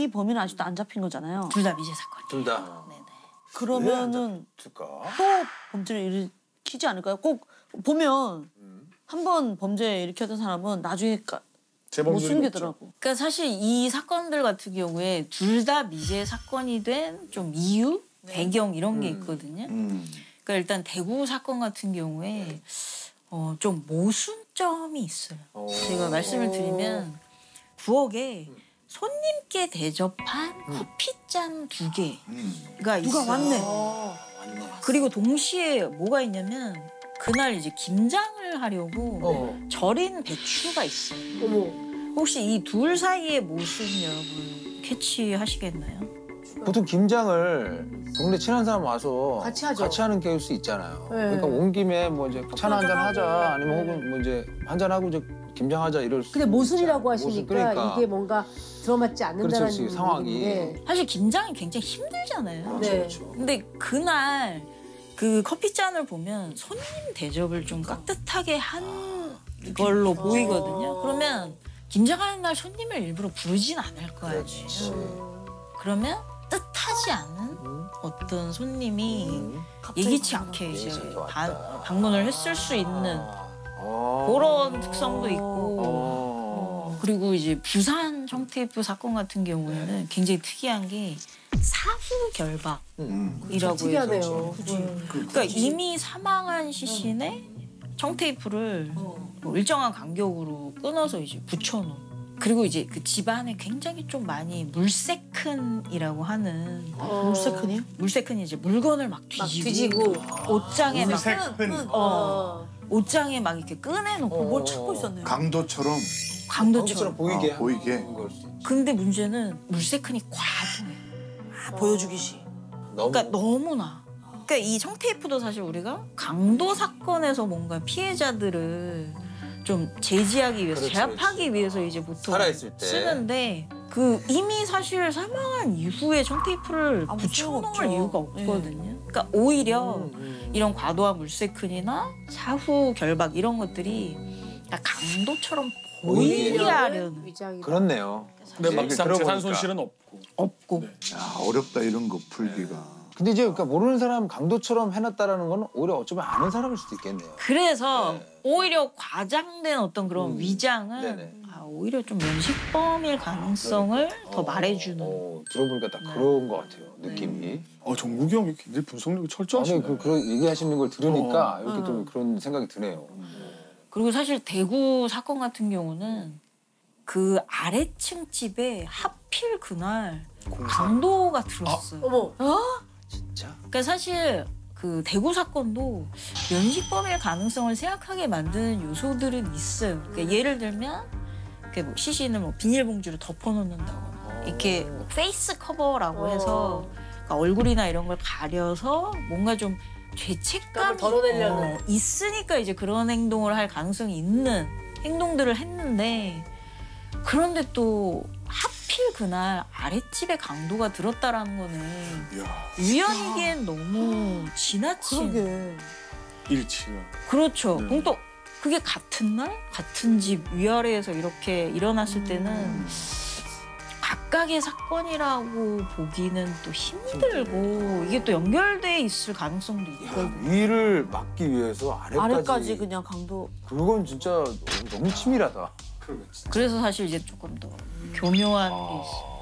이 범인은 아직도 안 잡힌 거잖아요. 둘 다 미제 사건이에요. 둘 다. 네네. 그러면은 또 범죄를 일으키지 않을까요? 꼭 보면 한 번 범죄 일으켰던 사람은 나중에 못 숨기더라고. 그러니까 사실 이 사건들 같은 경우에 둘 다 미제 사건이 된 좀 이유, 배경 이런 게 있거든요. 그러니까 일단 대구 사건 같은 경우에 좀 모순점이 있어요. 제가 말씀을 드리면 부엌에 손님께 대접한 커피잔 2개가 있어요. 누가 왔네. 그리고 동시에 뭐가 있냐면 그날 이제 김장을 하려고 절인 배추가 있어요. 혹시 이 둘 사이의 모습 여러분 캐치하시겠나요? 보통 김장을 동네 친한 사람 와서 같이 하죠. 같이 하는 케이스 있잖아요. 그러니까 온 김에 뭐 이제 차나 한잔 하자 아니면 혹은 뭐 이제 한잔 하고 이제 김장하자 이럴 수. 근데 모순이라고 하시니까 그러니까. 이게 뭔가 들어맞지 않는다는 그렇지, 상황이. 얘기인데. 사실 김장이 굉장히 힘들잖아요. 네. 그렇죠. 근데 그날 그 커피잔을 보면 손님 대접을 좀 깍듯하게 한 걸로 보이거든요. 그러면 김장하는 날 손님을 일부러 부르진 않을 거 아니에요. 그러면 뜻하지 않은 어떤 손님이 예기치 않게 이제 방문을 했을 수 있는 그런 특성도 있고 그리고 이제 부산 청테이프 사건 같은 경우에는 굉장히 특이한 게 사후 결박이라고 특이하네요. 그러니까 이미 사망한 시신에 청테이프를 뭐 일정한 간격으로 끊어서 이제 붙여놓은. 그리고 이제 그 집안에 굉장히 좀 많이 물세큰이라고 하는 물세큰이요? 물세큰이 이제 물건을 막 뒤지고 옷장에 막 옷장에 막 이렇게 꺼내놓고 뭘 찾고 있었네요. 강도처럼 강도처럼 보이게 보이게. 근데 문제는 물세큰이 과도해. 보여주기시. 그러니까 너무나. 그러니까 이 청테이프도 사실 우리가 강도 사건에서 뭔가 피해자들을 좀 제지하기 위해서, 제압하기 위해서 이제 보통 살아있을 때. 쓰는데 그 이미 사실 사망한 이후에 청테이프를 아무 붙여놓을 소용 이유가 없죠. 없거든요. 그러니까 오히려 이런 과도한 물세큰이나 사후 결박 이런 것들이 강도처럼 보이게 하려는. 위장이다. 그렇네요. 근데 막상 들어보니까. 재산 손실은 없고. 야, 어렵다 이런 거 풀기가. 근데 이제 그러니까 모르는 사람 강도처럼 해놨다라는 건 오히려 어쩌면 아는 사람일 수도 있겠네요. 그래서 오히려 과장된 어떤 그런 위장은 네네. 오히려 좀 면식범일 가능성을 더 말해주는. 들어보니까 딱 그런 것 같아요. 느낌이. 정국이 형이 굉장히 분석력이 철저하시네. 아니 그런 얘기하시는 걸 들으니까 이렇게 좀 그런 생각이 드네요. 그리고 사실 대구 사건 같은 경우는 그 아래층 집에 하필 그날 강도가 들었어요. 어머. 진짜? 그러니까 사실 그 대구 사건도 면식범일 가능성을 생각하게 만드는 요소들은 있어요. 그러니까 예를 들면 뭐 시신을 뭐 비닐봉지로 덮어놓는다거나 이렇게 뭐 페이스 커버라고 해서 그러니까 얼굴이나 이런 걸 가려서 뭔가 좀 죄책감이 덜어내려는. 있으니까 이제 그런 행동을 할 가능성이 있는 행동들을 했는데 그런데 또 하필 그날 아랫집에 강도가 들었다라는 거는 우연이기엔 너무 지나친. 그러게. 일치가. 그렇죠. 그럼 또 그게 같은 날 같은 집 위아래에서 이렇게 일어났을 때는 각각의 사건이라고 보기는 또 힘들고 이게 또 연결돼 있을 가능성도 있거든요. 위를 막기 위해서 아래까지 그냥 강도. 그건 진짜 너무 치밀하다. 그래서 사실 이제 조금 더 교묘한 게 있어요.